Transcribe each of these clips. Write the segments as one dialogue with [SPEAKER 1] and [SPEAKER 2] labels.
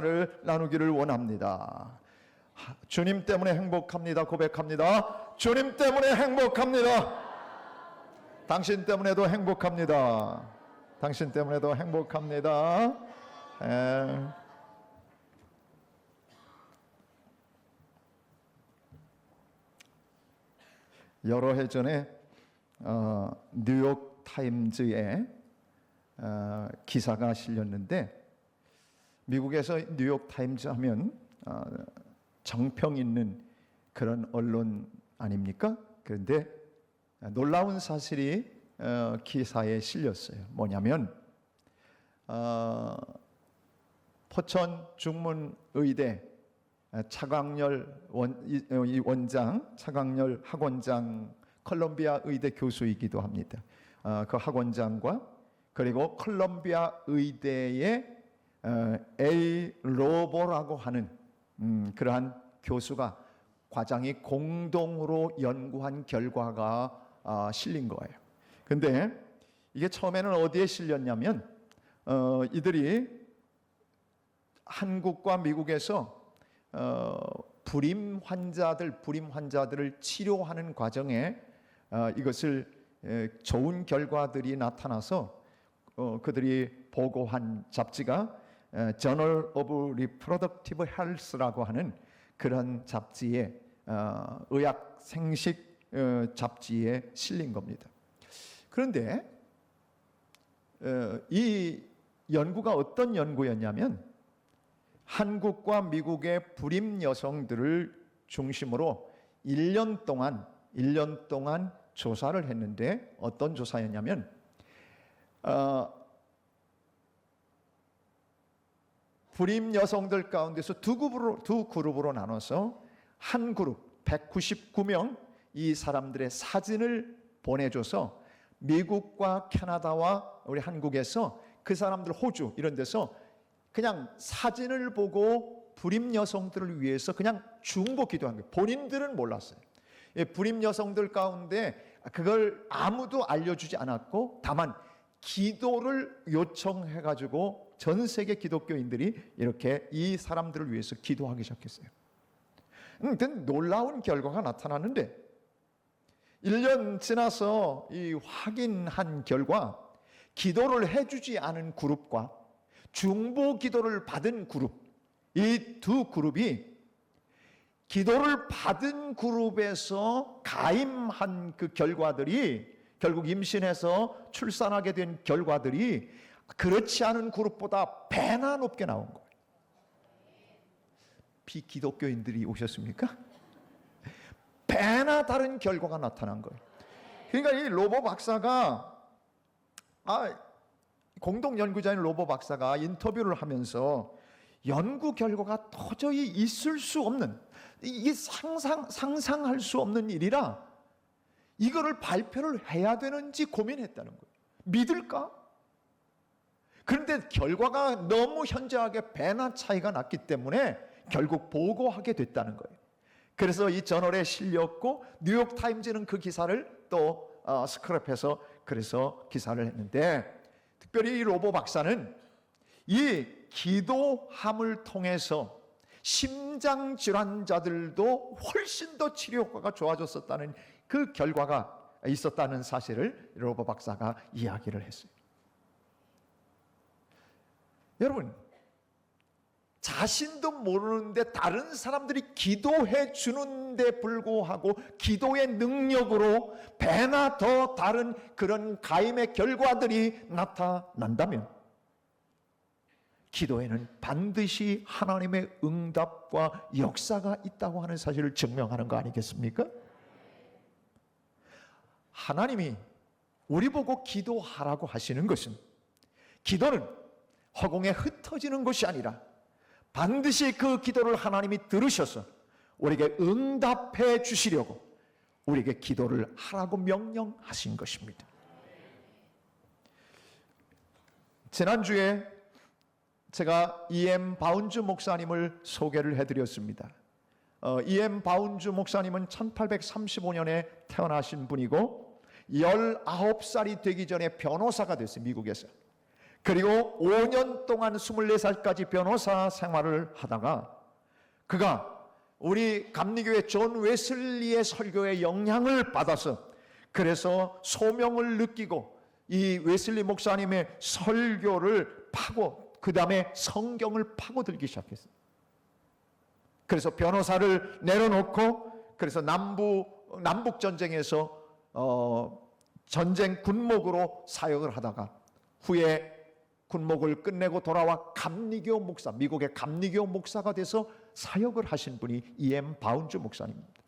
[SPEAKER 1] 를 나누기를 원합니다. 주님 때문에 행복합니다. 고백합니다. 주님 때문에 행복합니다. 당신 때문에도 행복합니다. 당신 때문에도 행복합니다. 여러 해 전에 뉴욕 타임즈에 기사가 실렸는데, 미국에서 뉴욕 타임즈 하면 정평 있는 그런 언론 아닙니까? 그런데 놀라운 사실이 기사에 실렸어요. 뭐냐면 포천 중문의대 차광열 원장, 차광열 학원장, 컬럼비아 의대 교수이기도 합니다. 그 학원장과 그리고 컬럼비아 의대의 A 로보라고 하는 그러한 교수가, 과장이 공동으로 연구한 결과가 실린 거예요. 근데 이게 처음에는 어디에 실렸냐면 이들이 한국과 미국에서 불임 환자들을 치료하는 과정에 이것을 좋은 결과들이 나타나서 그들이 보고한 잡지가 Journal of Reproductive Health라고 하는 그런 잡지에, 의학 생식 잡지에 실린 겁니다. 그런데 이 연구가 어떤 연구였냐면, 한국과 미국의 불임 여성들을 중심으로 1년 동안 조사를 했는데, 어떤 조사였냐면 불임 여성들 가운데서 두 그룹으로 나눠서 한 그룹 199명, 이 사람들의 사진을 보내줘서 미국과 캐나다와 우리 한국에서 그 사람들, 호주 이런 데서 그냥 사진을 보고 불임 여성들을 위해서 그냥 중보 기도한 거예요. 본인들은 몰랐어요. 불임 여성들 가운데 그걸 아무도 알려주지 않았고, 다만 기도를 요청해가지고 전 세계 기독교인들이 이렇게 이 사람들을 위해서 기도하기 시작했어요. 놀라운 결과가 나타났는데, 1년 지나서 이 확인한 결과, 기도를 해주지 않은 그룹과 중보 기도를 받은 그룹, 이 두 그룹이 기도를 받은 그룹에서 가임한 그 결과들이, 결국 임신해서 출산하게 된 결과들이 그렇지 않은 그룹보다 배나 높게 나온 거예요. 비기독교인들이 오셨습니까? 배나 다른 결과가 나타난 거예요. 그러니까 이 로보 박사가, 공동 연구자인 로보 박사가 인터뷰를 하면서 연구 결과가 도저히 있을 수 없는, 이게 상상할 수 없는 일이라 이거를 발표를 해야 되는지 고민했다는 거예요. 믿을까? 그런데 결과가 너무 현저하게 배나 차이가 났기 때문에 결국 보고하게 됐다는 거예요. 그래서 이 저널에 실렸고, 뉴욕 타임즈는 그 기사를 또 스크랩해서 그래서 기사를 했는데, 특별히 이 로보 박사는 이 기도함을 통해서 심장 질환자들도 훨씬 더 치료 효과가 좋아졌었다는 그 결과가 있었다는 사실을 로보 박사가 이야기를 했어요. 여러분, 자신도 모르는데 다른 사람들이 기도해 주는데 불구하고 기도의 능력으로 배나 더 다른 그런 가임의 결과들이 나타난다면, 기도에는 반드시 하나님의 응답과 역사가 있다고 하는 사실을 증명하는 거 아니겠습니까? 하나님이 우리 보고 기도하라고 하시는 것은, 기도는 허공에 흩어지는 것이 아니라 반드시 그 기도를 하나님이 들으셔서 우리에게 응답해 주시려고 우리에게 기도를 하라고 명령하신 것입니다. 지난주에 제가 E.M. 바운즈 목사님을 소개를 해드렸습니다. E.M. 바운즈 목사님은 1835년에 태어나신 분이고 19살이 되기 전에 변호사가 됐어요, 미국에서. 그리고 5년 동안 24살까지 변호사 생활을 하다가 그가 우리 감리교회 존 웨슬리의 설교에 영향을 받아서 그래서 소명을 느끼고 이 웨슬리 목사님의 설교를 파고 그 다음에 성경을 파고들기 시작했어요. 그래서 변호사를 내려놓고 그래서 남북 전쟁에서 전쟁 군목으로 사역을 하다가 후에 군목을 끝내고 돌아와 감리교 목사, 미국의 감리교 목사가 돼서 사역을 하신 분이 E.M. 바운즈 목사님입니다.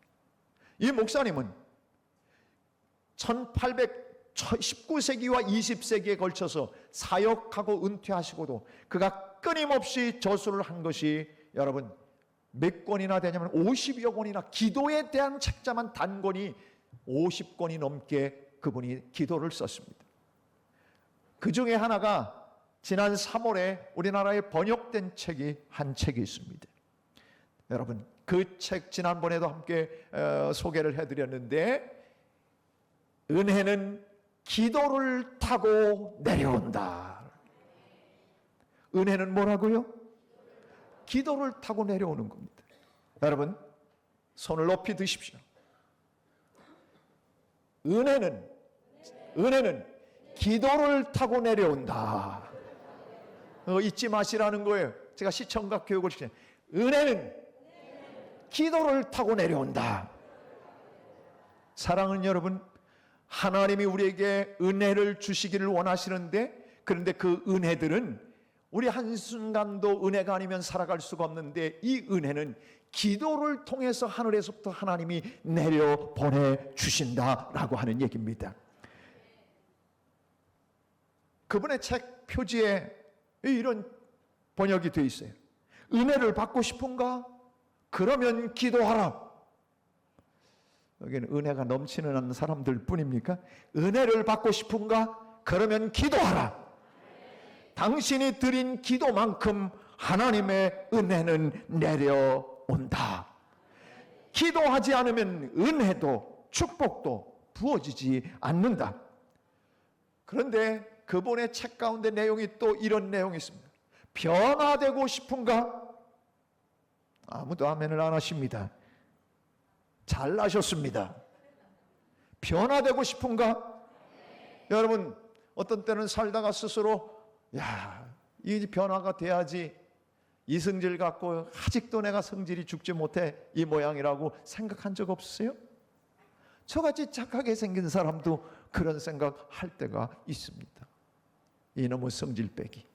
[SPEAKER 1] 이 목사님은 19세기와 20세기에 걸쳐서 사역하고 은퇴하시고도 그가 끊임없이 저술을 한 것이 여러분 몇 권이나 되냐면 50여 권이나 기도에 대한 책자만 단권이 50권이 넘게 그분이 기도를 썼습니다. 그 중에 하나가 지난 3월에 우리나라에 번역된 책이 한 책이 있습니다. 여러분 그 책 지난번에도 함께 소개를 해드렸는데 은혜는 기도를 타고 내려온다. 은혜는 뭐라고요? 기도를 타고 내려오는 겁니다. 여러분 손을 높이 드십시오. 은혜는 기도를 타고 내려온다. 잊지 마시라는 거예요. 제가 시청각 교육을 시키는 은혜는 기도를 타고 내려온다. 사랑하는 여러분, 하나님이 우리에게 은혜를 주시기를 원하시는데 그런데 그 은혜들은 우리 한순간도 은혜가 아니면 살아갈 수가 없는데 이 은혜는 기도를 통해서 하늘에서부터 하나님이 내려 보내주신다라고 하는 얘기입니다. 그분의 책 표지에 이런 번역이 되어 있어요. 은혜를 받고 싶은가? 그러면 기도하라. 여기는 은혜가 넘치는 않는 사람들 뿐입니까? 은혜를 받고 싶은가? 그러면 기도하라. 당신이 드린 기도만큼 하나님의 은혜는 내려온다. 기도하지 않으면 은혜도 축복도 부어지지 않는다. 그런데 그분의 책 가운데 내용이 또 이런 내용이 있습니다. 변화되고 싶은가? 아무도 아멘을 안 하십니다. 잘나셨습니다. 변화되고 싶은가? 여러분 어떤 때는 살다가 스스로 이 변화가 돼야지 이 성질 갖고 아직도 내가 성질이 죽지 못해 이 모양이라고 생각한 적 없으세요? 저같이 착하게 생긴 사람도 그런 생각할 때가 있습니다. 이놈의 성질 빼기.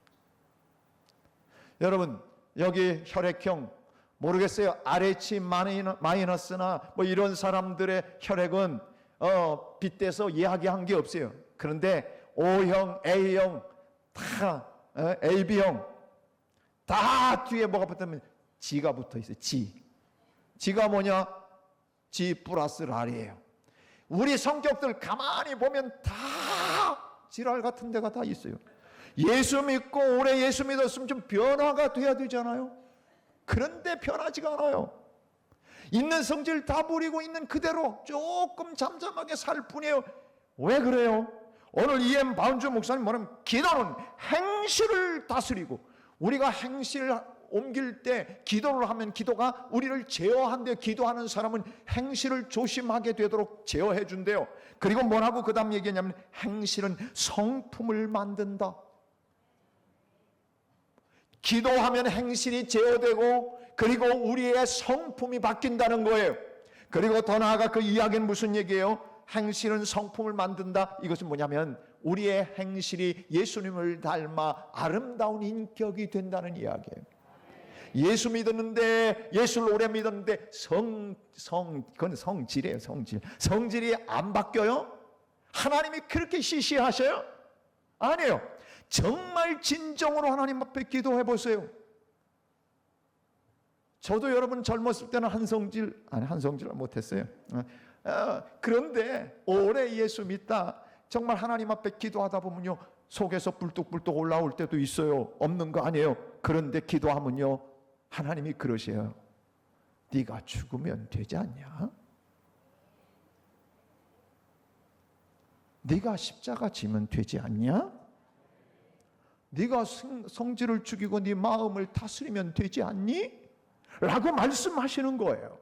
[SPEAKER 1] 여러분 여기 혈액형 모르겠어요. RH 마이너스나 뭐 이런 사람들의 혈액은 빗대서 이야기한 게 없어요. 그런데 O형, A형, 다 AB형 다 뒤에 뭐가 붙으면 G가 붙어 있어요. G가 뭐냐? G 플러스 R이에요. 우리 성격들 가만히 보면 다 지랄 같은 데가 다 있어요. 예수 믿고 오래 예수 믿었으면 좀 변화가 돼야 되잖아요. 그런데 변하지가 않아요. 있는 성질 다 버리고 있는 그대로 조금 잠잠하게 살 뿐이에요. 왜 그래요? 오늘 E.M. 바운즈 목사님 뭐냐면 기도는 행실을 다스리고 우리가 행실을 옮길 때 기도를 하면 기도가 우리를 제어한대요. 기도하는 사람은 행실을 조심하게 되도록 제어해 준대요. 그리고 뭐라고 그 다음 얘기했냐면 행실은 성품을 만든다. 기도하면 행실이 제어되고 그리고 우리의 성품이 바뀐다는 거예요. 그리고 더 나아가 그 이야기는 무슨 얘기예요? 행실은 성품을 만든다. 이것은 뭐냐면 우리의 행실이 예수님을 닮아 아름다운 인격이 된다는 이야기예요. 예수 믿었는데 예수를 오래 믿었는데 그건 성질이에요. 성질이 안 바뀌어요? 하나님이 그렇게 시시하셔요? 아니에요. 정말 진정으로 하나님 앞에 기도해 보세요. 저도 여러분 젊었을 때는 한성질을 못했어요. 그런데 오래 예수 믿다 정말 하나님 앞에 기도하다 보면요 속에서 불뚝불뚝 올라올 때도 있어요. 없는 거 아니에요. 그런데 기도하면요 하나님이 그러세요. 네가 죽으면 되지 않냐? 네가 십자가 지면 되지 않냐? 네가 성질을 죽이고 네 마음을 다스리면 되지 않니? 라고 말씀하시는 거예요.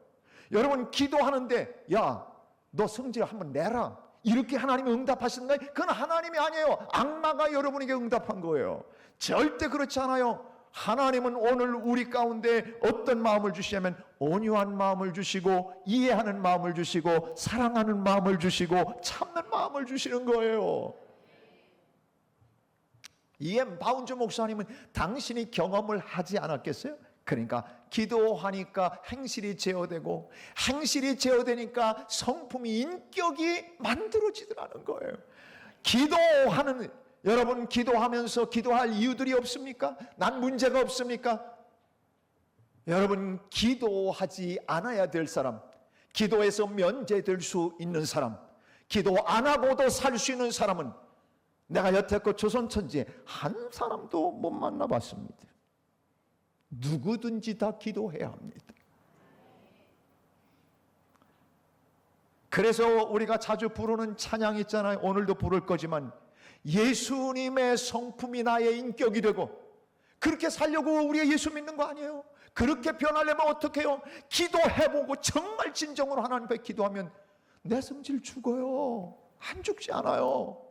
[SPEAKER 1] 여러분, 기도하는데 야, 너 성질 한번 내라, 이렇게 하나님이 응답하시는 거예요? 그건 하나님이 아니에요. 악마가 여러분에게 응답한 거예요. 절대 그렇지 않아요. 하나님은 오늘 우리 가운데 어떤 마음을 주시냐면 온유한 마음을 주시고, 이해하는 마음을 주시고, 사랑하는 마음을 주시고, 참는 마음을 주시는 거예요. E.M. 바운즈 목사님은 당신이 경험을 하지 않았겠어요? 그러니까 기도하니까 행실이 제어되고, 행실이 제어되니까 성품이, 인격이 만들어지더라는 거예요. 기도하는, 여러분, 기도하면서 기도할 이유들이 없습니까? 난 문제가 없습니까? 여러분, 기도하지 않아야 될 사람, 기도에서 면제될 수 있는 사람, 기도 안 하고도 살 수 있는 사람은 내가 여태껏 조선천지에 한 사람도 못 만나봤습니다. 누구든지 다 기도해야 합니다. 그래서 우리가 자주 부르는 찬양 있잖아요. 오늘도 부를 거지만, 예수님의 성품이 나의 인격이 되고, 그렇게 살려고 우리가 예수 믿는 거 아니에요? 그렇게 변하려면 어떻게 해요? 기도해보고 정말 진정으로 하나님 앞에 기도하면 내 성질 죽어요. 안 죽지 않아요.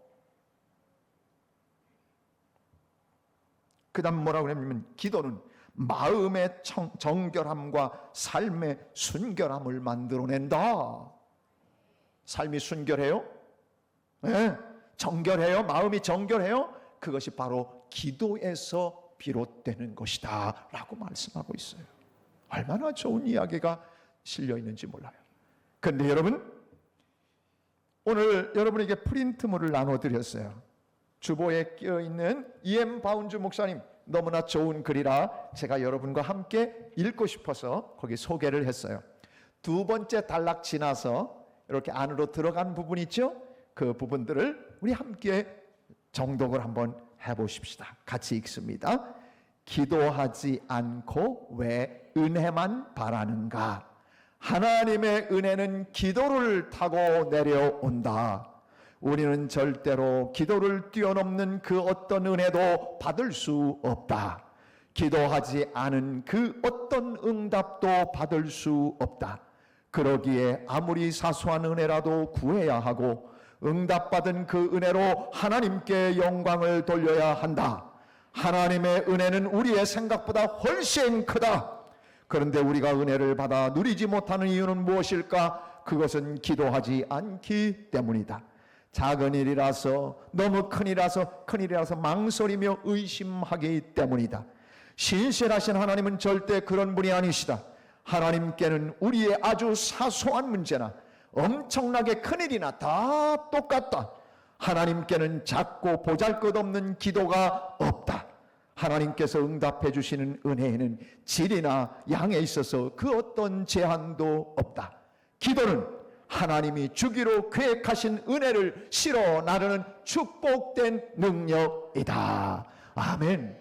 [SPEAKER 1] 그 다음 뭐라고 그러냐면, 기도는 마음의 정결함과 삶의 순결함을 만들어낸다. 삶이 순결해요? 네. 정결해요? 마음이 정결해요? 그것이 바로 기도에서 비롯되는 것이다 라고 말씀하고 있어요. 얼마나 좋은 이야기가 실려 있는지 몰라요. 그런데 여러분, 오늘 여러분에게 프린트물을 나눠드렸어요. 주보에 끼어있는 E.M. 바운즈 목사님 너무나 좋은 글이라 제가 여러분과 함께 읽고 싶어서 거기 소개를 했어요. 두 번째 단락 지나서 이렇게 안으로 들어간 부분 있죠? 그 부분들을 우리 함께 정독을 한번 해보십시다. 같이 읽습니다. 기도하지 않고 왜 은혜만 바라는가? 하나님의 은혜는 기도를 타고 내려온다. 우리는 절대로 기도를 뛰어넘는 그 어떤 은혜도 받을 수 없다. 기도하지 않은 그 어떤 응답도 받을 수 없다. 그러기에 아무리 사소한 은혜라도 구해야 하고, 응답받은 그 은혜로 하나님께 영광을 돌려야 한다. 하나님의 은혜는 우리의 생각보다 훨씬 크다. 그런데 우리가 은혜를 받아 누리지 못하는 이유는 무엇일까? 그것은 기도하지 않기 때문이다. 작은 일이라서, 너무 큰일이라서 망설이며 의심하기 때문이다. 신실하신 하나님은 절대 그런 분이 아니시다. 하나님께는 우리의 아주 사소한 문제나 엄청나게 큰일이나 다 똑같다. 하나님께는 작고 보잘것없는 기도가 없다. 하나님께서 응답해 주시는 은혜에는 질이나 양에 있어서 그 어떤 제한도 없다. 기도는 하나님이 주기로 계획하신 은혜를 실어 나르는 축복된 능력이다. 아멘.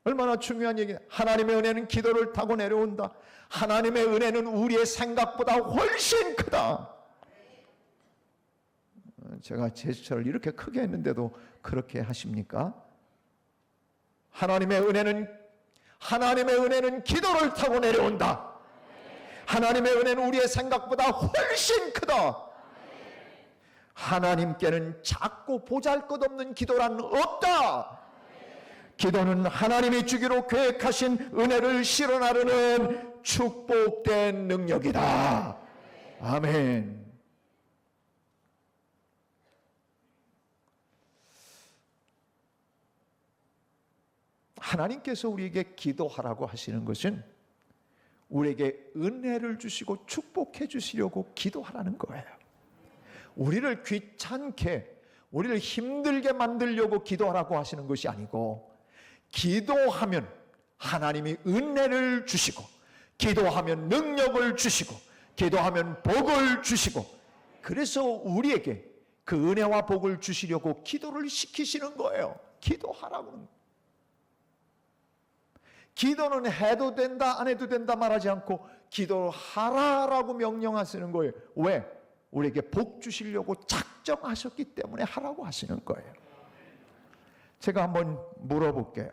[SPEAKER 1] 얼마나 중요한 얘기야. 하나님의 은혜는 기도를 타고 내려온다. 하나님의 은혜는 우리의 생각보다 훨씬 크다. 제가 제스처를 이렇게 크게 했는데도 그렇게 하십니까? 하나님의 은혜는 기도를 타고 내려온다. 하나님의 은혜는 우리의 생각보다 훨씬 크다. 하나님께는 작고 보잘것없는 기도란 없다. 기도는 하나님이 주기로 계획하신 은혜를 실어 나르는 축복된 능력이다. 아멘. 하나님께서 우리에게 기도하라고 하시는 것은 우리에게 은혜를 주시고 축복해 주시려고 기도하라는 거예요. 우리를 귀찮게, 우리를 힘들게 만들려고 기도하라고 하시는 것이 아니고, 기도하면 하나님이 은혜를 주시고, 기도하면 능력을 주시고, 기도하면 복을 주시고, 그래서 우리에게 그 은혜와 복을 주시려고 기도를 시키시는 거예요. 기도하라고 하는 거예요. 기도는 해도 된다 안 해도 된다 말하지 않고 기도하라라고 명령하시는 거예요. 왜? 우리에게 복 주시려고 작정하셨기 때문에 하라고 하시는 거예요. 제가 한번 물어볼게요.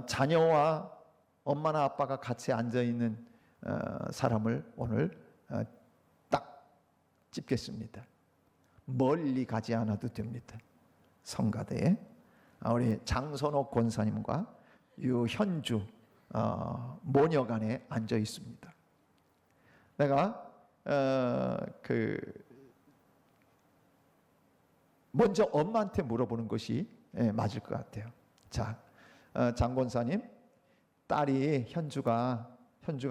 [SPEAKER 1] 자녀와 엄마나 아빠가 같이 앉아있는 사람을 오늘 딱 찝겠습니다. 멀리 가지 않아도 됩니다. 성가대에 우리 장선옥 권사님과 유현주 모녀간에 앉아 있습니다. 내가 먼저 엄마한테 물어보는 것이 맞을 것 같아요. 자, 장 권사님, 딸이 현주가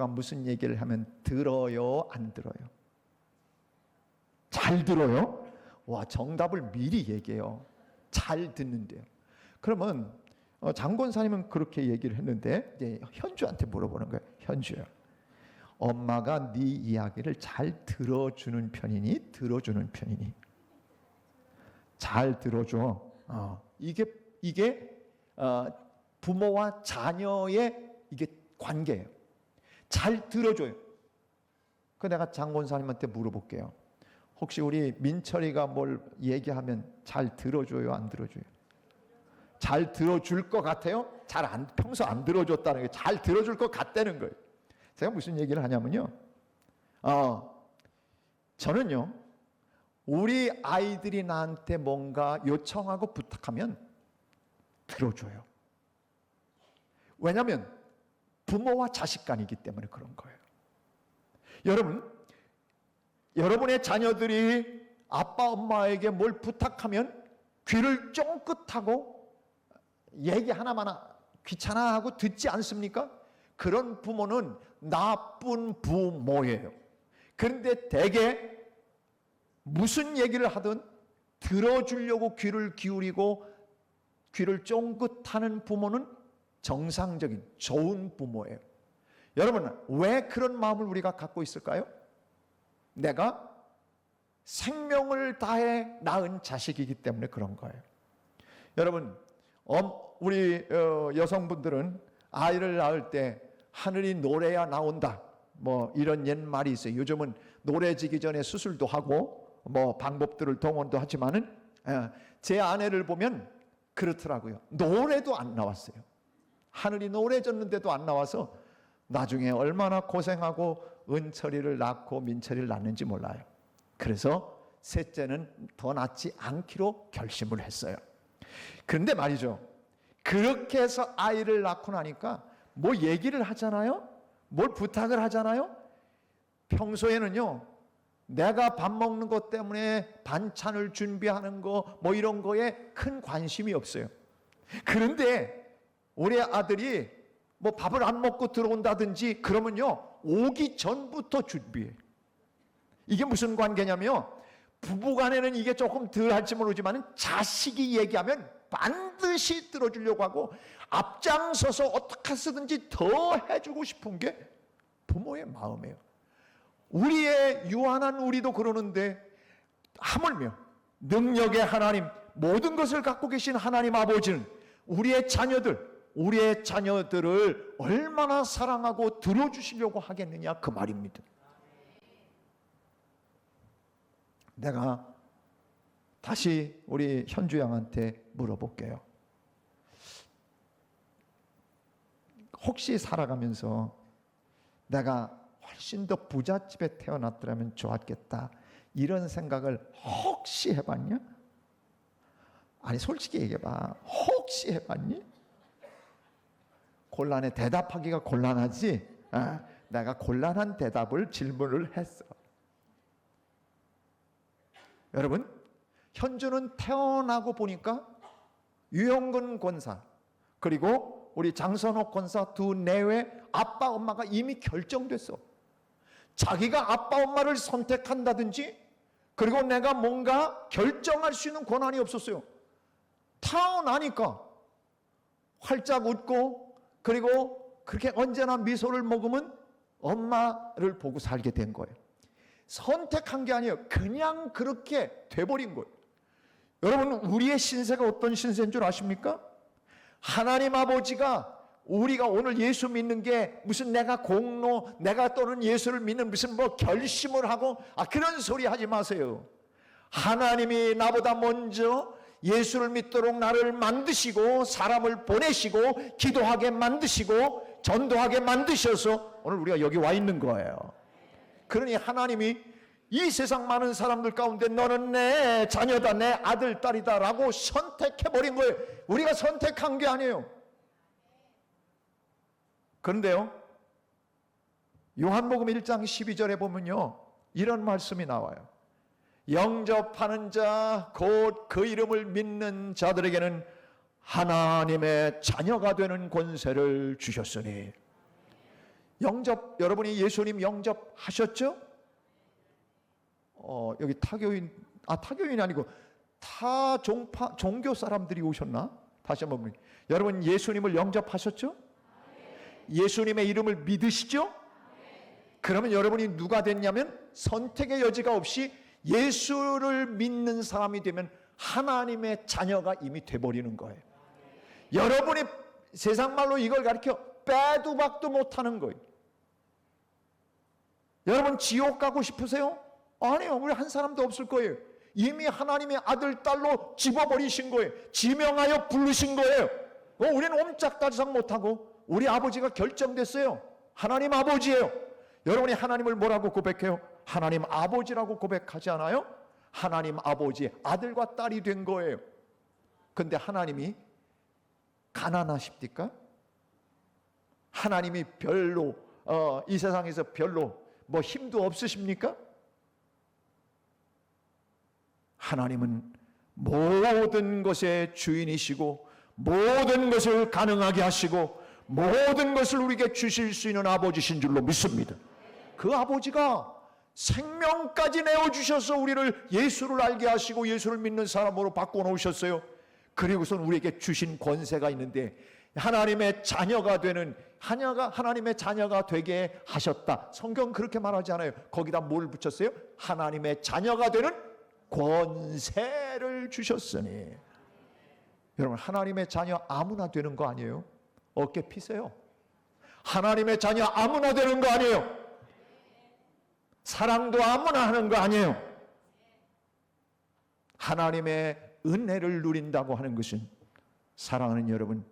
[SPEAKER 1] 무슨 얘기를 하면 들어요, 안 들어요? 잘 들어요? 와, 정답을 미리 얘기해요. 잘 듣는데요. 그러면 장 권사님은 그렇게 얘기를 했는데 이제 현주한테 물어보는 거예요. 현주야, 엄마가 네 이야기를 잘 들어주는 편이니 들어주는 편이니? 잘 들어줘. 이게 부모와 자녀의 이게 관계예요. 잘 들어줘요. 그 내가 장 권사님한테 물어볼게요. 혹시 우리 민철이가 뭘 얘기하면 잘 들어줘요, 안 들어줘요? 잘 들어줄 것 같아요? 평소 안 들어줬다는 게 잘 들어줄 것 같다는 거예요. 제가 무슨 얘기를 하냐면요. 저는요, 우리 아이들이 나한테 뭔가 요청하고 부탁하면 들어줘요. 왜냐하면 부모와 자식 간이기 때문에 그런 거예요. 여러분의 자녀들이 아빠 엄마에게 뭘 부탁하면 귀를 쫑긋하고 얘기 하나마나 귀찮아하고 듣지 않습니까? 그런 부모는 나쁜 부모예요. 그런데 대개 무슨 얘기를 하든 들어주려고 귀를 기울이고 귀를 쫑긋하는 부모는 정상적인 좋은 부모예요. 여러분, 왜 그런 마음을 우리가 갖고 있을까요? 내가 생명을 다해 낳은 자식이기 때문에 그런 거예요. 여러분, 우리 여성분들은 아이를 낳을 때 하늘이 노래야 나온다, 뭐 이런 옛말이 있어요. 요즘은 노래지기 전에 수술도 하고 뭐 방법들을 동원도 하지만은 제 아내를 보면 그렇더라고요. 노래도 안 나왔어요. 하늘이 노래졌는데도 안 나와서 나중에 얼마나 고생하고 은철이를 낳고 민철이를 낳는지 몰라요. 그래서 셋째는 더 낳지 않기로 결심을 했어요. 그런데 말이죠, 그렇게 해서 아이를 낳고 나니까 뭐 얘기를 하잖아요. 뭘 부탁을 하잖아요. 평소에는요, 내가 밥 먹는 것 때문에 반찬을 준비하는 거 뭐 이런 거에 큰 관심이 없어요. 그런데 우리 아들이 뭐 밥을 안 먹고 들어온다든지 그러면요, 오기 전부터 준비해. 이게 무슨 관계냐면, 부부간에는 이게 조금 덜 할지 모르지만 자식이 얘기하면 반드시 들어주려고 하고 앞장서서 어떻게 해서든지 더 해주고 싶은 게 부모의 마음이에요. 우리의 유한한 우리도 그러는데, 하물며 능력의 하나님, 모든 것을 갖고 계신 하나님 아버지는 우리의 자녀들을 얼마나 사랑하고 들어주시려고 하겠느냐, 그 말입니다. 내가 다시 우리 현주 양한테 물어볼게요. 혹시 살아가면서 내가 훨씬 더 부잣집에 태어났더라면 좋았겠다, 이런 생각을 혹시 해봤냐? 아니, 솔직히 얘기해봐. 혹시 해봤니? 곤란해. 대답하기가 곤란하지. 내가 곤란한 질문을 했어. 여러분, 현주는 태어나고 보니까 유영근 권사 그리고 우리 장선옥 권사 두 내외 아빠 엄마가 이미 결정됐어. 자기가 아빠 엄마를 선택한다든지 그리고 내가 뭔가 결정할 수 있는 권한이 없었어요. 태어나니까 활짝 웃고 그리고 그렇게 언제나 미소를 머금은 엄마를 보고 살게 된 거예요. 선택한 게 아니에요. 그냥 그렇게 돼버린 거예요. 여러분, 우리의 신세가 어떤 신세인 줄 아십니까? 하나님 아버지가 우리가 오늘 예수 믿는 게 무슨 내가 또는 예수를 믿는 무슨 뭐 결심을 하고 그런 소리 하지 마세요. 하나님이 나보다 먼저 예수를 믿도록 나를 만드시고 사람을 보내시고 기도하게 만드시고 전도하게 만드셔서 오늘 우리가 여기 와 있는 거예요. 그러니 하나님이 이 세상 많은 사람들 가운데 너는 내 자녀다, 내 아들, 딸이다 라고 선택해버린 거예요. 우리가 선택한 게 아니에요. 그런데요, 요한복음 1장 12절에 보면요, 이런 말씀이 나와요. 영접하는 자, 곧 그 이름을 믿는 자들에게는 하나님의 자녀가 되는 권세를 주셨으니. 여러분이 예수님 영접하셨죠? 여기 타교인이 아니고 종교 사람들이 오셨나? 다시 한번 보면, 여러분 예수님을 영접하셨죠? 예수님의 이름을 믿으시죠? 그러면 여러분이 누가 됐냐면 선택의 여지가 없이 예수를 믿는 사람이 되면 하나님의 자녀가 이미 돼버리는 거예요. 여러분이 세상 말로 이걸 가르쳐 빼도 박도 못하는 거예요. 여러분 지옥 가고 싶으세요? 아니요. 우리 한 사람도 없을 거예요. 이미 하나님의 아들, 딸로 집어버리신 거예요. 지명하여 부르신 거예요. 우리는 옴짝달싹 못하고 우리 아버지가 결정됐어요. 하나님 아버지예요. 여러분이 하나님을 뭐라고 고백해요? 하나님 아버지라고 고백하지 않아요? 하나님 아버지의 아들과 딸이 된 거예요. 근데 하나님이 가난하십니까? 하나님이 별로 이 세상에서 별로 뭐 힘도 없으십니까? 하나님은 모든 것의 주인이시고 모든 것을 가능하게 하시고 모든 것을 우리에게 주실 수 있는 아버지신 줄로 믿습니다. 그 아버지가 생명까지 내어주셔서 우리를 예수를 알게 하시고 예수를 믿는 사람으로 바꿔놓으셨어요. 그리고선 우리에게 주신 권세가 있는데 하나님의 자녀가 되는 하나님의 자녀가 되게 하셨다. 성경 그렇게 말하지 않아요. 거기다 뭘 붙였어요? 하나님의 자녀가 되는 권세를 주셨으니. 여러분 하나님의 자녀 아무나 되는 거 아니에요? 어깨 피세요. 하나님의 자녀 아무나 되는 거 아니에요? 사랑도 아무나 하는 거 아니에요? 하나님의 은혜를 누린다고 하는 것은, 사랑하는 여러분,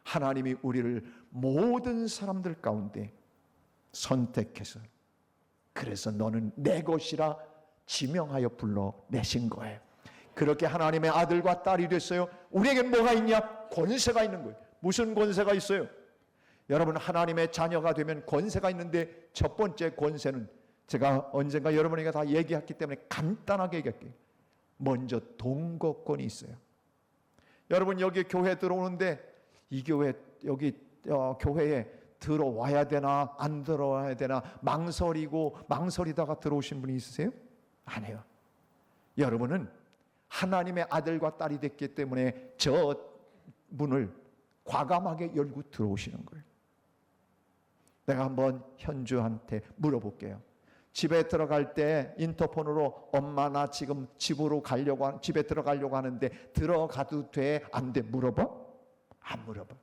[SPEAKER 1] 하나님이 우리를 모든 사람들 가운데 선택해서 그래서 너는 내 것이라 지명하여 불러내신 거예요. 그렇게 하나님의 아들과 딸이 됐어요. 우리에겐 뭐가 있냐? 권세가 있는 거예요. 무슨 권세가 있어요? 여러분 하나님의 자녀가 되면 권세가 있는데 첫 번째 권세는 제가 언젠가 여러분에게 다 얘기했기 때문에 간단하게 얘기할게요. 먼저 동거권이 있어요. 여러분 여기 교회 들어오는데 이 교회 여기 교회에 들어와야 되나 안 들어와야 되나 망설이다가 들어오신 분이 있으세요? 아니에요. 여러분은 하나님의 아들과 딸이 됐기 때문에 저 문을 과감하게 열고 들어오시는 거예요. 내가 한번 현주한테 물어볼게요. 집에 들어갈 때 인터폰으로 엄마 나 지금 집에 들어가려고 하는데 들어가도 돼? 안 돼? 물어봐? 안 물어봐.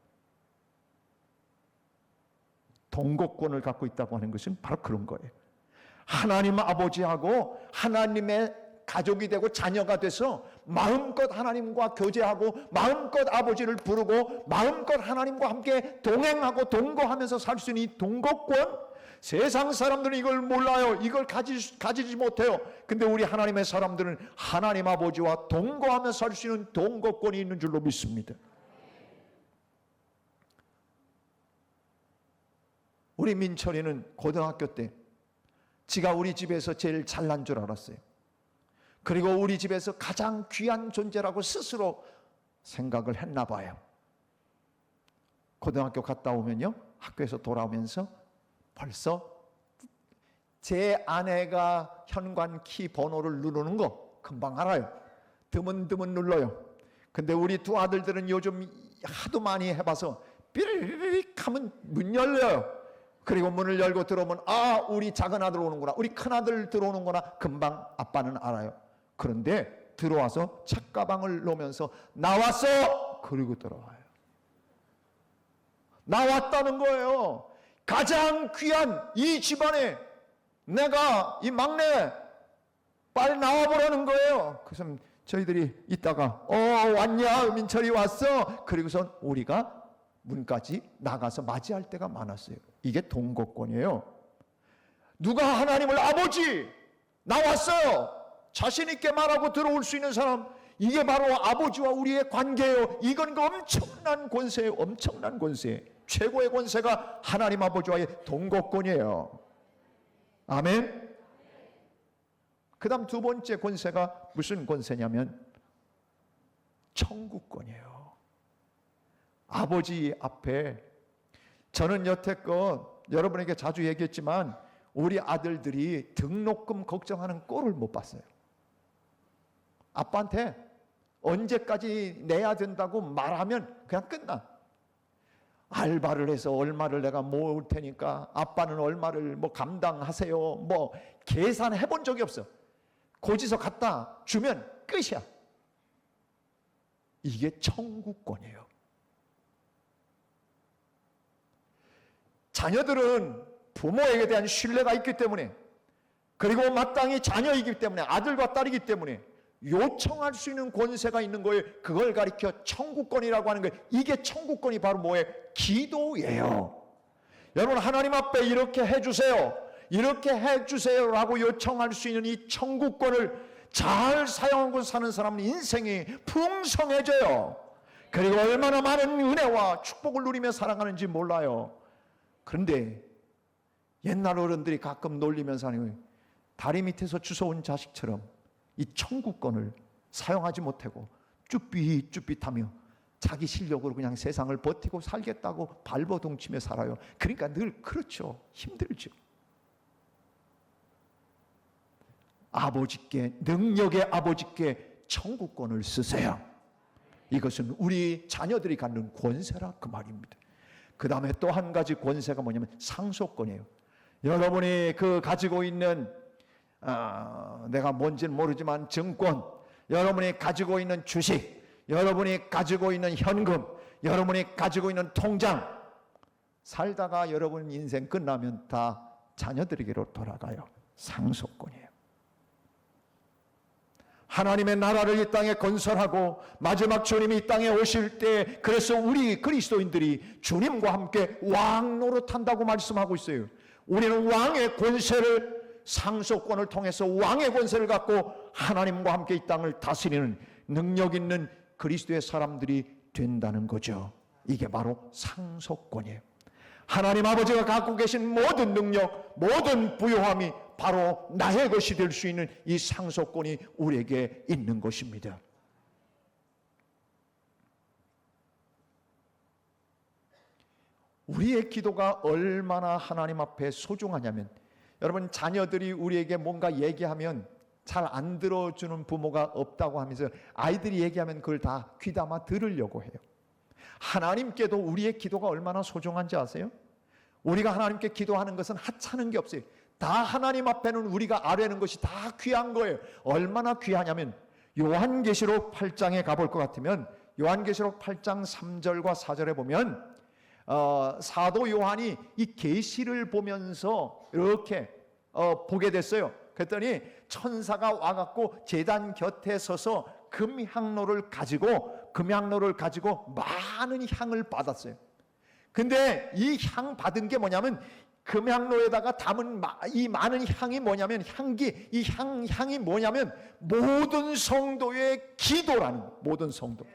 [SPEAKER 1] 동거권을 갖고 있다고 하는 것은 바로 그런 거예요. 하나님 아버지하고 하나님의 가족이 되고 자녀가 돼서 마음껏 하나님과 교제하고 마음껏 아버지를 부르고 마음껏 하나님과 함께 동행하고 동거하면서 살 수 있는 이 동거권, 세상 사람들은 이걸 몰라요. 이걸 가지지 못해요. 근데 우리 하나님의 사람들은 하나님 아버지와 동거하며 살 수 있는 동거권이 있는 줄로 믿습니다. 우리 민철이는 고등학교 때 지가 우리 집에서 제일 잘난 줄 알았어요. 그리고 우리 집에서 가장 귀한 존재라고 스스로 생각을 했나 봐요. 고등학교 갔다 오면요, 학교에서 돌아오면서 벌써 제 아내가 현관 키 번호를 누르는 거 금방 알아요. 드문드문 눌러요. 근데 우리 두 아들들은 요즘 하도 많이 해봐서 삐리릭 하면 문 열려요. 그리고 문을 열고 들어오면 우리 작은 아들 오는구나, 우리 큰 아들 들어오는구나, 금방 아빠는 알아요. 그런데 들어와서 책가방을 놓으면서 나왔어! 그리고 들어와요. 나왔다는 거예요. 가장 귀한 이 집안에 내가 이 막내, 빨리 나와보라는 거예요. 그래서 저희들이 있다가 왔냐? 민철이 왔어. 그리고선 우리가 문까지 나가서 맞이할 때가 많았어요. 이게 동거권이에요. 누가 하나님을 아버지 나왔어요 자신 있게 말하고 들어올 수 있는 사람, 이게 바로 아버지와 우리의 관계예요. 이건 그 엄청난 권세예요. 엄청난 권세. 최고의 권세가 하나님 아버지와의 동거권이에요. 아멘. 그 다음 두 번째 권세가 무슨 권세냐면 천국권이에요. 아버지 앞에, 저는 여태껏 여러분에게 자주 얘기했지만 우리 아들들이 등록금 걱정하는 꼴을 못 봤어요. 아빠한테 언제까지 내야 된다고 말하면 그냥 끝나. 알바를 해서 얼마를 내가 모을 테니까 아빠는 얼마를 감당하세요. 계산해 본 적이 없어. 고지서 갖다 주면 끝이야. 이게 천국권이에요. 자녀들은 부모에게 대한 신뢰가 있기 때문에, 그리고 마땅히 자녀이기 때문에, 아들과 딸이기 때문에 요청할 수 있는 권세가 있는 거예요. 그걸 가리켜 천국권이라고 하는 거예요. 이게 천국권이 바로 뭐예요? 기도예요. 여러분, 하나님 앞에 이렇게 해주세요, 이렇게 해주세요라고 요청할 수 있는 이 천국권을 잘 사용하고 사는 사람은 인생이 풍성해져요. 그리고 얼마나 많은 은혜와 축복을 누리며 살아가는지 몰라요. 그런데 옛날 어른들이 가끔 놀리면서 하는 거예요. 다리 밑에서 주워온 자식처럼 이 천국권을 사용하지 못하고 쭈삣쭈삣하며 자기 실력으로 그냥 세상을 버티고 살겠다고 발버둥치며 살아요. 그러니까 늘 그렇죠. 힘들죠. 아버지께, 능력의 아버지께 천국권을 쓰세요. 이것은 우리 자녀들이 갖는 권세라 그 말입니다. 그 다음에 또 한 가지 권세가 뭐냐면 상속권이에요. 여러분이 가지고 있는 내가 뭔지는 모르지만 증권, 여러분이 가지고 있는 주식, 여러분이 가지고 있는 현금, 여러분이 가지고 있는 통장, 살다가 여러분 인생 끝나면 다 자녀들에게로 돌아가요. 상속권이에요. 하나님의 나라를 이 땅에 건설하고 마지막 주님이 이 땅에 오실 때, 그래서 우리 그리스도인들이 주님과 함께 왕 노릇한다고 말씀하고 있어요. 우리는 왕의 권세를, 상속권을 통해서 왕의 권세를 갖고 하나님과 함께 이 땅을 다스리는 능력 있는 그리스도의 사람들이 된다는 거죠. 이게 바로 상속권이에요. 하나님 아버지가 갖고 계신 모든 능력, 모든 부요함이 바로 나의 것이 될 수 있는 이 상속권이 우리에게 있는 것입니다. 우리의 기도가 얼마나 하나님 앞에 소중하냐면, 여러분, 자녀들이 우리에게 뭔가 얘기하면 잘 안 들어주는 부모가 없다고 하면서 아이들이 얘기하면 그걸 다 귀담아 들으려고 해요. 하나님께도 우리의 기도가 얼마나 소중한지 아세요? 우리가 하나님께 기도하는 것은 하찮은 게 없어요. 다 하나님 앞에는 우리가 아뢰는 것이 다 귀한 거예요. 얼마나 귀하냐면, 요한계시록 8장에 가볼 것 같으면 요한계시록 8장 3절과 4절에 보면 사도 요한이 이 계시를 보면서 이렇게 보게 됐어요. 그랬더니 천사가 와갖고 제단 곁에 서서 금향로를 가지고 많은 향을 받았어요. 근데 이 향 받은 게 뭐냐면, 금향로에다가 담은 이 많은 향이 뭐냐면, 향이 뭐냐면 모든 성도의 기도라는 거예요. 모든 성도.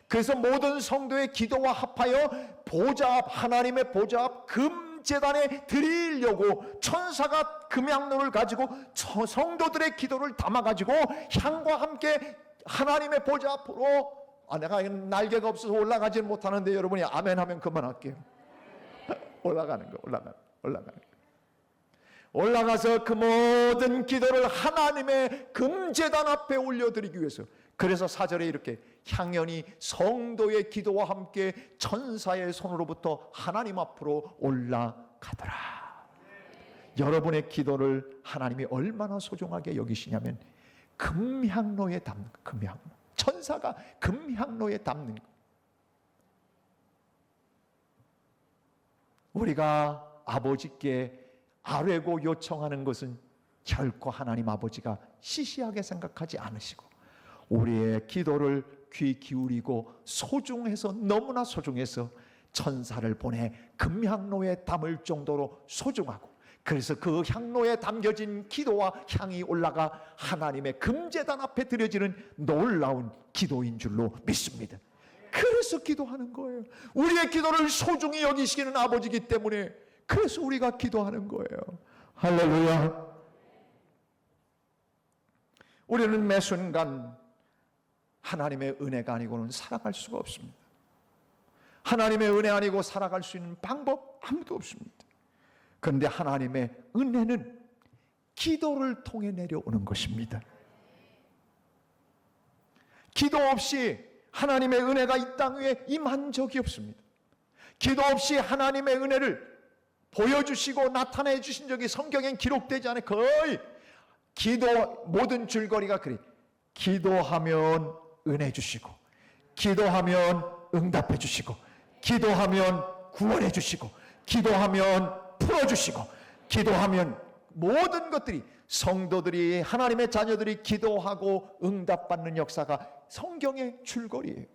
[SPEAKER 1] 그래서 모든 성도의 기도와 합하여 하나님의 보좌 앞 금제단에 드리려고 천사가 금향로를 가지고 성도들의 기도를 담아가지고 향과 함께 하나님의 보좌 앞으로, 내가 날개가 없어서 올라가지는 못하는데 여러분이 아멘 하면 그만할게요. 올라가서 그 모든 기도를 하나님의 금제단 앞에 올려드리기 위해서, 그래서 4절에 이렇게 향연이 성도의 기도와 함께 천사의 손으로부터 하나님 앞으로 올라가더라. 여러분의 기도를 하나님이 얼마나 소중하게 여기시냐면, 금향로에 담는, 천사가 금향로에 담는 거. 우리가 아버지께 아뢰고 요청하는 것은 결코 하나님 아버지가 시시하게 생각하지 않으시고 우리의 기도를 귀 기울이고 소중해서, 너무나 소중해서 천사를 보내 금향로에 담을 정도로 소중하고, 그래서 그 향로에 담겨진 기도와 향이 올라가 하나님의 금제단 앞에 드려지는 놀라운 기도인 줄로 믿습니다. 그래서 기도하는 거예요. 우리의 기도를 소중히 여기시는 아버지이기 때문에 그래서 우리가 기도하는 거예요. 할렐루야. 우리는 매 순간 하나님의 은혜가 아니고는 살아갈 수가 없습니다. 하나님의 은혜 아니고 살아갈 수 있는 방법 아무도 없습니다. 그런데 하나님의 은혜는 기도를 통해 내려오는 것입니다. 기도 없이 하나님의 은혜가 이 땅 위에 임한 적이 없습니다. 기도 없이 하나님의 은혜를 보여주시고 나타내 주신 적이 성경엔 기록되지 않아요. 거의 기도 모든 줄거리가 그래. 기도하면 은혜 주시고, 기도하면 응답해 주시고, 기도하면 구원해 주시고, 기도하면 풀어주시고, 기도하면 모든 것들이, 성도들이, 하나님의 자녀들이 기도하고 응답받는 역사가 성경의 줄거리예요.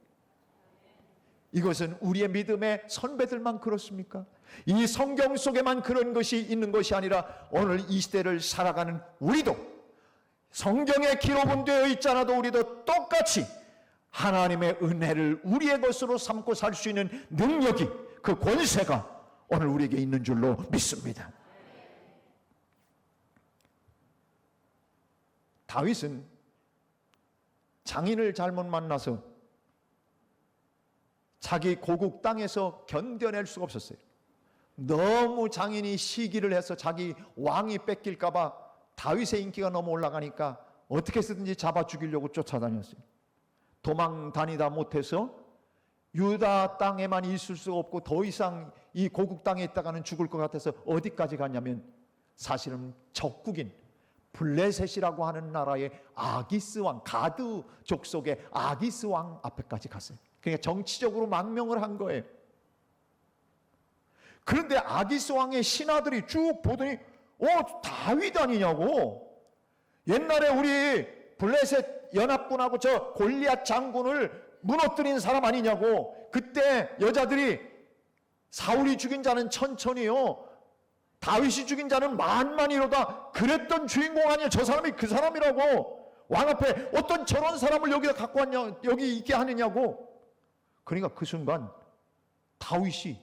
[SPEAKER 1] 이것은 우리의 믿음의 선배들만 그렇습니까? 이 성경 속에만 그런 것이 있는 것이 아니라 오늘 이 시대를 살아가는 우리도, 성경에 기록은 되어 있잖아도 우리도 똑같이 하나님의 은혜를 우리의 것으로 삼고 살 수 있는 능력이, 그 권세가 오늘 우리에게 있는 줄로 믿습니다. 다윗은 장인을 잘못 만나서 자기 고국 땅에서 견뎌낼 수가 없었어요. 너무 장인이 시기를 해서 자기 왕이 뺏길까 봐 다윗의 인기가 너무 올라가니까 어떻게 해서든지 잡아 죽이려고 쫓아다녔어요. 도망 다니다 못해서 유다 땅에만 있을 수가 없고 더 이상 이 고국 땅에 있다가는 죽을 것 같아서 어디까지 갔냐면 사실은 적국인 블레셋이라고 하는 나라의 아기스 왕, 가드 족속의 아기스 왕 앞에까지 갔어요. 그러니까 정치적으로 망명을 한 거예요. 그런데 아기스 왕의 신하들이 쭉 보더니 다윗 아니냐고. 옛날에 우리 블레셋 연합군하고 저 골리앗 장군을 무너뜨린 사람 아니냐고. 그때 여자들이 사울이 죽인 자는 천천히요, 다윗이 죽인 자는 만만이로다 그랬던 주인공 아니야. 저 사람이 그 사람이라고. 왕 앞에 어떤 저런 사람을 여기다 갖고 왔냐, 여기 있게 하느냐고. 그러니까 그 순간 다윗이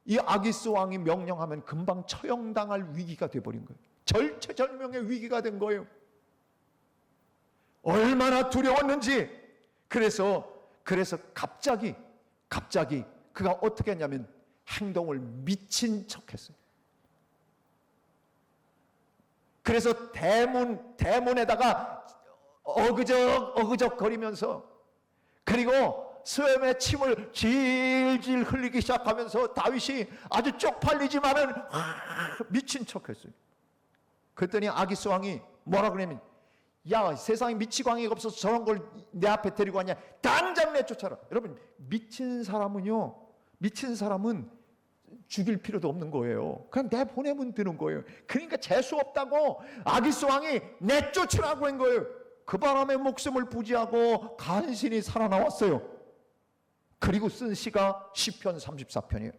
[SPEAKER 1] 이 아기스 왕이 명령하면 금방 처형당할 위기가 돼버린 거예요. 절체절명의 위기가 된 거예요. 얼마나 두려웠는지. 그래서 갑자기 그가 어떻게 했냐면 행동을 미친 척했어요. 그래서 대문에다가 어그적 거리면서, 그리고 수염에 침을 질질 흘리기 시작하면서 다윗이 아주 쪽팔리지만은 미친 척했어요. 그랬더니 아기스 왕이 뭐라 그러냐면, 야, 세상에 미치광이가 없어서 저런 걸 내 앞에 데리고 왔냐, 당장 내쫓아라. 여러분, 미친 사람은 죽일 필요도 없는 거예요. 그냥 내보내면 되는 거예요. 그러니까 재수 없다고 아기스 왕이 내쫓으라고 한 거예요. 그 바람에 목숨을 부지하고 간신히 살아나왔어요. 그리고 쓴 시가 시편 34편이에요.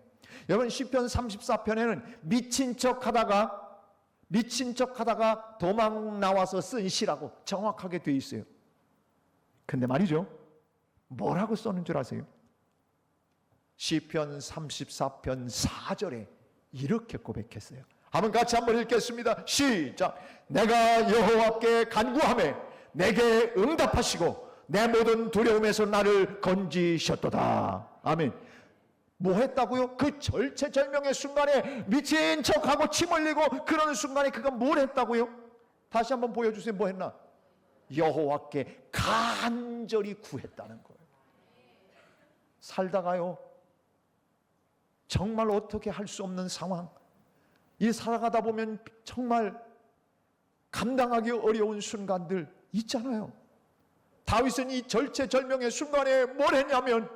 [SPEAKER 1] 여러분, 시편 34편에는 미친 척하다가 도망 나와서 쓴 시라고 정확하게 되어 있어요. 근데 말이죠, 뭐라고 썼는 줄 아세요? 시편 34편 4절에 이렇게 고백했어요. 같이 한번 읽겠습니다. 시작. 내가 여호와께 간구하매 내게 응답하시고 내 모든 두려움에서 나를 건지셨도다. 아멘. 뭐 했다고요? 그 절체절명의 순간에 미친 척하고 침 흘리고 그러는 순간에 그가 뭘 했다고요? 다시 한번 보여주세요. 뭐 했나? 여호와께 간절히 구했다는 거예요. 살다가요, 정말 어떻게 할 수 없는 상황, 이 살아가다 보면 정말 감당하기 어려운 순간들 있잖아요. 다윗은 이 절체절명의 순간에 뭘 했냐면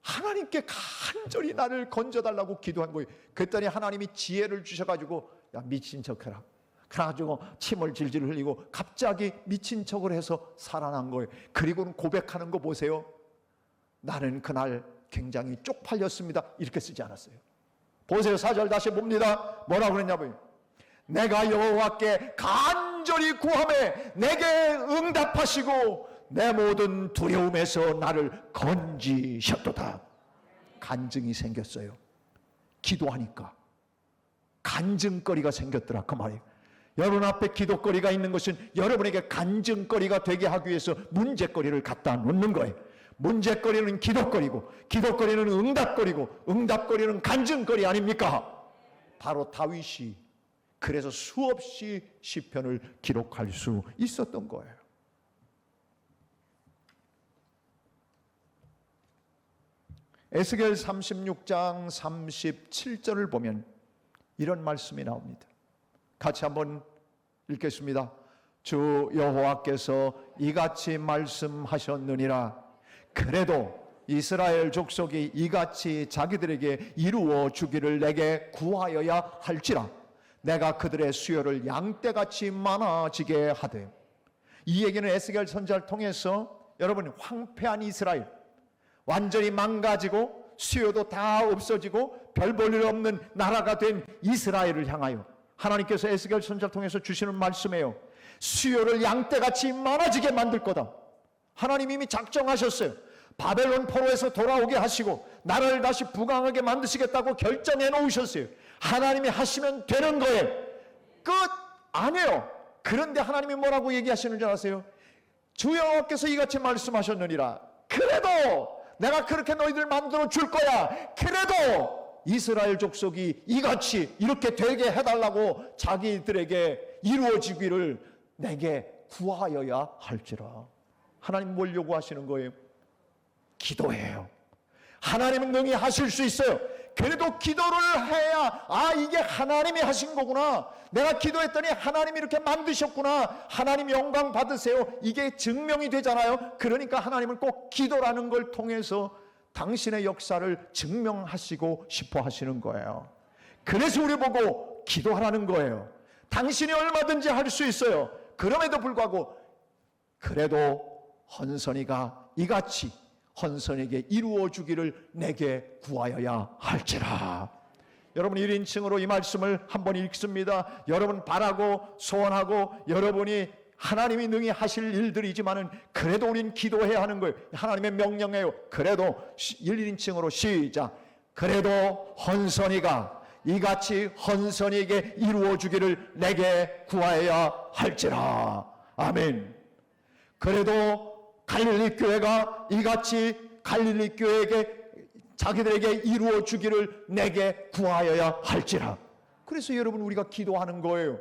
[SPEAKER 1] 하나님께 간절히 나를 건져달라고 기도한 거예요. 그랬더니 하나님이 지혜를 주셔가지고, 야, 미친 척해라. 그래가지고 침을 질질 흘리고 갑자기 미친 척을 해서 살아난 거예요. 그리고는 고백하는 거 보세요. 나는 그날 굉장히 쪽팔렸습니다. 이렇게 쓰지 않았어요. 보세요. 4절 다시 봅니다. 뭐라고 그랬냐고요? 내가 여호와께 간절히 구하매 내게 응답하시고 내 모든 두려움에서 나를 건지셨도다. 간증이 생겼어요. 기도하니까 간증거리가 생겼더라 그 말이에요. 여러분 앞에 기도거리가 있는 것은 여러분에게 간증거리가 되게 하기 위해서 문제거리를 갖다 놓는 거예요. 문제거리는 기도거리고 기도거리는 응답거리고 응답거리는 간증거리 아닙니까? 바로 다윗이 그래서 수없이 시편을 기록할 수 있었던 거예요. 에스겔 36장 37절을 보면 이런 말씀이 나옵니다. 같이 한번 읽겠습니다. 주 여호와께서 이같이 말씀하셨느니라. 그래도 이스라엘 족속이 이같이 자기들에게 이루어 주기를 내게 구하여야 할지라. 내가 그들의 수요를 양떼같이 많아지게 하되. 이 얘기는 에스겔 선지자를 통해서 여러분 황폐한 이스라엘, 완전히 망가지고 수요도 다 없어지고 별 볼 일 없는 나라가 된 이스라엘을 향하여 하나님께서 에스겔 선지자를 통해서 주시는 말씀이에요. 수요를 양떼같이 많아지게 만들 거다. 하나님 이미 작정하셨어요. 바벨론 포로에서 돌아오게 하시고 나라를 다시 부강하게 만드시겠다고 결정해 놓으셨어요. 하나님이 하시면 되는 거예요. 끝 아니에요. 그런데 하나님이 뭐라고 얘기하시는 줄 아세요? 주 여호와께서 이같이 말씀하셨느니라. 그래도 내가 그렇게 너희들 만들어 줄 거야. 그래도 이스라엘 족속이 이같이 이렇게 되게 해달라고 자기들에게 이루어지기를 내게 구하여야 할지라. 하나님 뭘 요구하시는 거예요? 기도해요. 하나님은 능히 하실 수 있어요. 그래도 기도를 해야 이게 하나님이 하신 거구나. 내가 기도했더니 하나님이 이렇게 만드셨구나. 하나님 영광 받으세요. 이게 증명이 되잖아요. 그러니까 하나님은 꼭 기도라는 걸 통해서 당신의 역사를 증명하시고 싶어 하시는 거예요. 그래서 우리 보고 기도하라는 거예요. 당신이 얼마든지 할 수 있어요. 그럼에도 불구하고 그래도 헌선이가 이같이 헌선에게 이루어 주기를 내게 구하여야 할지라. 여러분 1인칭으로 이 말씀을 한번 읽습니다. 여러분 바라고 소원하고 여러분이 하나님이 능히 하실 일들이지만은 그래도 우린 기도해야 하는 거예요. 하나님의 명령이에요. 그래도 1인칭으로 시작. 그래도 헌선이가 이같이 헌선에게 이루어 주기를 내게 구하여야 할지라. 아멘. 그래도 갈릴리 교회가 이같이 갈릴리 교회에게 자기들에게 이루어 주기를 내게 구하여야 할지라. 그래서 여러분 우리가 기도하는 거예요.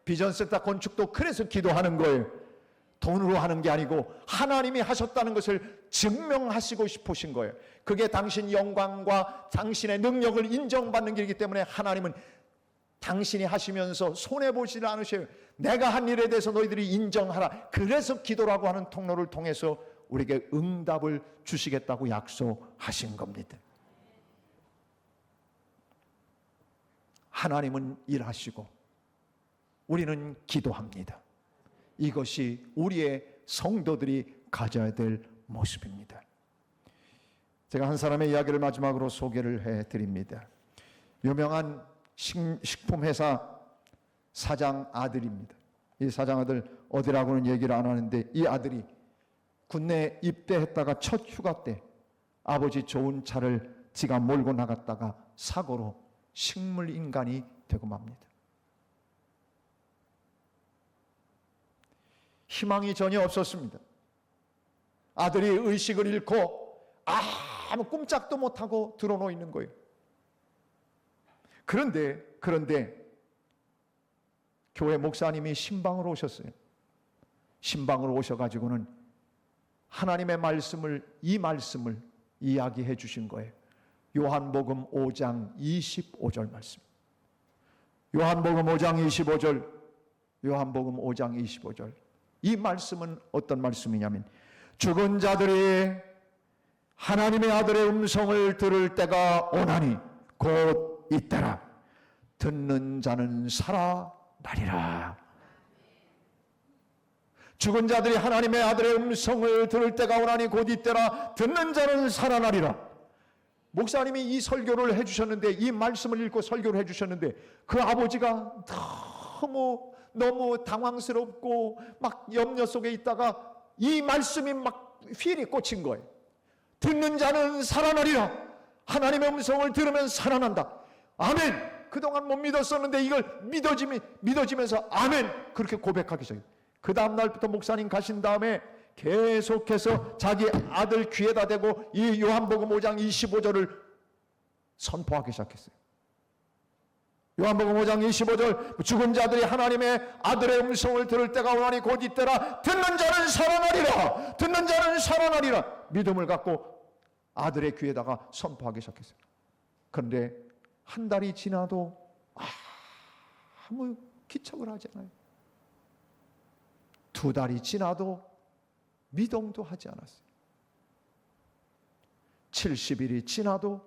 [SPEAKER 1] 비전센터 건축도 그래서 기도하는 거예요. 돈으로 하는 게 아니고 하나님이 하셨다는 것을 증명하시고 싶으신 거예요. 그게 당신 영광과 당신의 능력을 인정받는 길이기 때문에 하나님은 당신이 하시면서 손해보지 않으셔요. 내가 한 일에 대해서 너희들이 인정하라. 그래서 기도라고 하는 통로를 통해서 우리에게 응답을 주시겠다고 약속하신 겁니다. 하나님은 일하시고 우리는 기도합니다. 이것이 우리의 성도들이 가져야 될 모습입니다. 제가 한 사람의 이야기를 마지막으로 소개를 해드립니다. 유명한 식품회사 사장 아들입니다. 이 사장 아들 어디라고는 얘기를 안 하는데 이 아들이 군대에 입대했다가 첫 휴가 때 아버지 좋은 차를 지가 몰고 나갔다가 사고로 식물인간이 되고 맙니다. 희망이 전혀 없었습니다. 아들이 의식을 잃고 아무 꼼짝도 못하고 드러누워 있는 거예요. 그런데 교회 목사님이 신방으로 오셨어요. 신방으로 오셔가지고는 하나님의 이 말씀을 이야기해 주신 거예요. 요한복음 5장 25절 말씀. 요한복음 5장 25절. 요한복음 5장 25절. 이 말씀은 어떤 말씀이냐면 죽은 자들이 하나님의 아들의 음성을 들을 때가 오나니 곧 이때라. 듣는 자는 살아 살아나리라. 죽은 자들이 하나님의 아들의 음성을 들을 때가 오나니 곧 이때라. 듣는 자는 살아나리라. 목사님이 이 설교를 해주셨는데, 이 말씀을 읽고 설교를 해주셨는데, 그 아버지가 너무 당황스럽고 막 염려 속에 있다가 이 말씀이 막 휠이 꽂힌 거예요. 듣는 자는 살아나리라. 하나님의 음성을 들으면 살아난다. 아멘. 그동안 못 믿었었는데 이걸 믿어지면서 아멘 그렇게 고백하기 시작해요. 그 다음 날부터 목사님 가신 다음에 계속해서 자기 아들 귀에다 대고 이 요한복음 5장 25절을 선포하기 시작했어요. 요한복음 5장 25절 죽은 자들이 하나님의 아들의 음성을 들을 때가 오나니 곧 이때라. 듣는 자는 살아나리라. 듣는 자는 살아나리라. 믿음을 갖고 아들의 귀에다가 선포하기 시작했어요. 그런데 한 달이 지나도 아무 기척을 하지 않아요. 두 달이 지나도 미동도 하지 않았어요. 70일이 지나도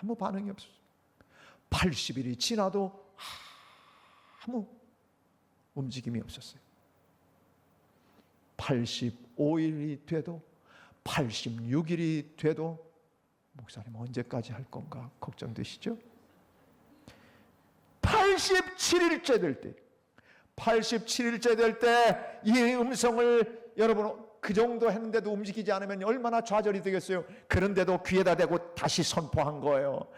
[SPEAKER 1] 아무 반응이 없었어요. 80일이 지나도 아무 움직임이 없었어요. 85일이 돼도 86일이 돼도 목사님 언제까지 할 건가 걱정되시죠? 87일째 될 때, 87일째 될 때 이 음성을 여러분 그 정도 했는데도 움직이지 않으면 얼마나 좌절이 되겠어요. 그런데도 귀에다 대고 다시 선포한 거예요.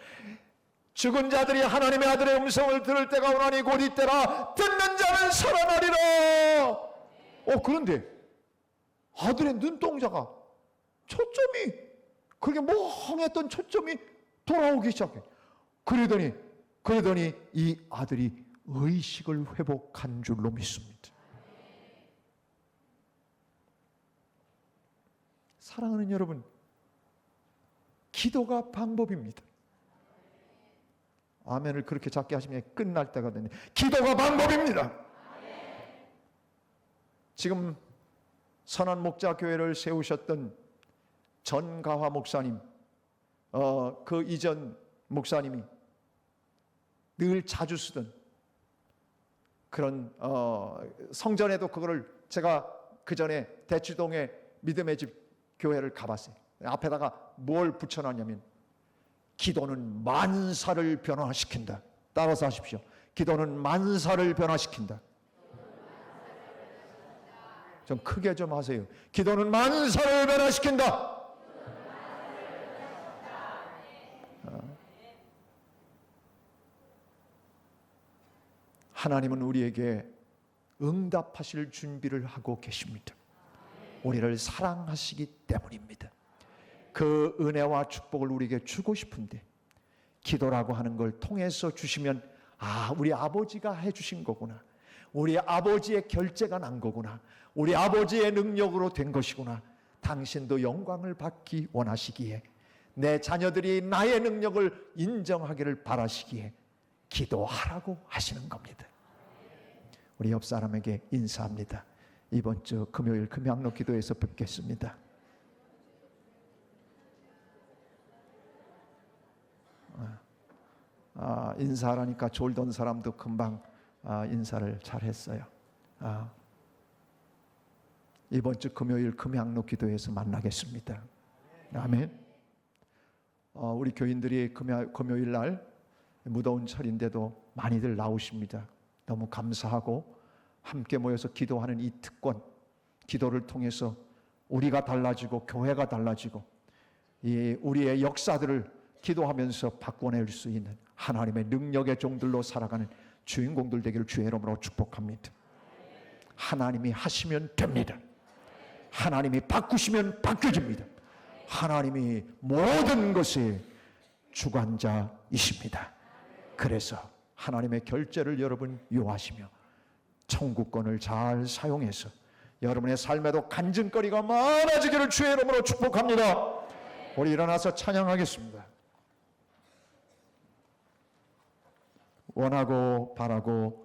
[SPEAKER 1] 죽은 자들이 하나님의 아들의 음성을 들을 때가 오나니 곧 이때라. 듣는 자는 살아나리라. 그런데 아들의 눈동자가 초점이 그렇게 멍했던 초점이 돌아오기 시작해. 그러더니 이 아들이 의식을 회복한 줄로 믿습니다. 사랑하는 여러분, 기도가 방법입니다. 아멘을 그렇게 작게 하시면 끝날 때가 되네. 기도가 방법입니다. 지금 선한 목자 교회를 세우셨던 전가화 목사님, 그 이전 목사님이 늘 자주 쓰던 그런 성전에도 그거를 제가 그 전에 대치동에 믿음의 집 교회를 가봤어요. 앞에다가 뭘 붙여놨냐면 기도는 만사를 변화시킨다. 따라서 하십시오. 기도는 만사를 변화시킨다. 좀 크게 좀 하세요. 기도는 만사를 변화시킨다. 하나님은 우리에게 응답하실 준비를 하고 계십니다. 우리를 사랑하시기 때문입니다. 그 은혜와 축복을 우리에게 주고 싶은데 기도라고 하는 걸 통해서 주시면 우리 아버지가 해주신 거구나. 우리 아버지의 결제가 난 거구나. 우리 아버지의 능력으로 된 것이구나. 당신도 영광을 받기 원하시기에 내 자녀들이 나의 능력을 인정하기를 바라시기에 기도하라고 하시는 겁니다. 우리 옆 사람에게 인사합니다. 이번 주 금요일 금양로 기도에서 뵙겠습니다. 인사하라니까 졸던 사람도 금방 인사를 잘했어요. 이번 주 금요일 금양로 기도에서 만나겠습니다. 아멘. 우리 교인들이 금요일 날 무더운 철인데도 많이들 나오십니다. 너무 감사하고 함께 모여서 기도하는 이 특권, 기도를 통해서 우리가 달라지고 교회가 달라지고 이 우리의 역사들을 기도하면서 바꿔낼 수 있는 하나님의 능력의 종들로 살아가는 주인공들 되기를 주의 이름으로 축복합니다. 하나님이 하시면 됩니다. 하나님이 바꾸시면 바뀌어집니다. 하나님이 모든 것의 주관자이십니다. 그래서 하나님의 결제를 여러분 요하시며 천국권을 잘 사용해서 여러분의 삶에도 간증거리가 많아지기를 주의 이름으로 축복합니다. 우리 일어나서 찬양하겠습니다. 원하고 바라고